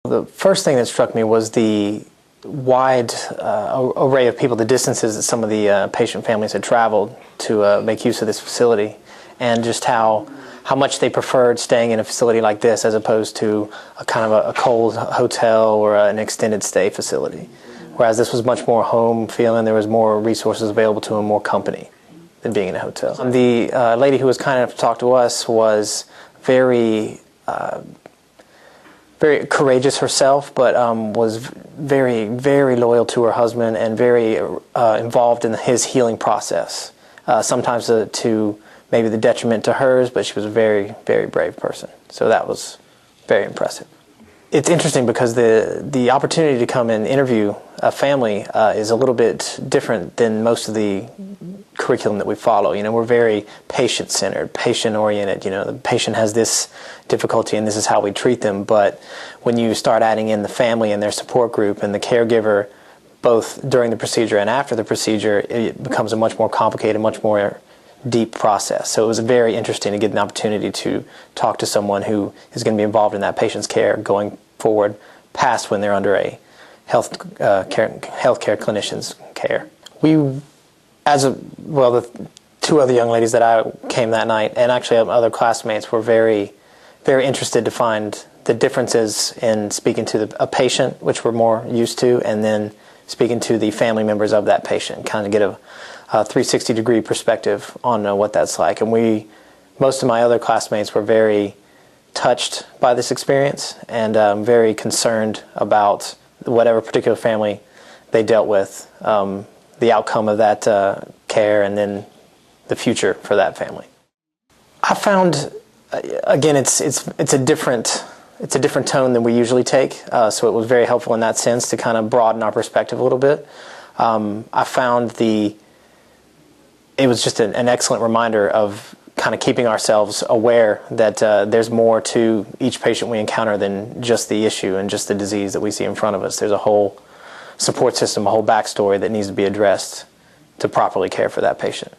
The first thing that struck me was the wide array of people, the distances that some of the patient families had traveled to make use of this facility, and just how much they preferred staying in a facility like this as opposed to a kind of a cold hotel or an extended stay facility. Whereas this was much more home feeling, there was more resources available to them, more company than being in a hotel. The lady who was kind enough to talk to us was very courageous herself, but was very, very loyal to her husband and very involved in his healing process. Sometimes to maybe the detriment to hers, but she was a very, very brave person. So that was very impressive. It's interesting because the opportunity to come and interview a family is a little bit different than most of the curriculum that we follow. You know, we're very patient-centered, patient-oriented. You know, the patient has this difficulty and this is how we treat them. But when you start adding in the family and their support group and the caregiver, both during the procedure and after the procedure, it becomes a much more complicated, much more deep process. So it was very interesting to get an opportunity to talk to someone who is going to be involved in that patient's care going forward past when they're under a healthcare clinician's care. The two other young ladies that I came that night, and actually other classmates, were very, very interested to find the differences in speaking to a patient, which we're more used to, and then speaking to the family members of that patient, kind of get a 360-degree perspective on what that's like. And most of my other classmates were very touched by this experience and very concerned about whatever particular family they dealt with, the outcome of that care, and then the future for that family. I found, again, it's a different tone than we usually take, so it was very helpful in that sense to kind of broaden our perspective a little bit. I found it was just an excellent reminder of kind of keeping ourselves aware that there's more to each patient we encounter than just the issue and just the disease that we see in front of us. There's a whole support system, a whole backstory that needs to be addressed to properly care for that patient.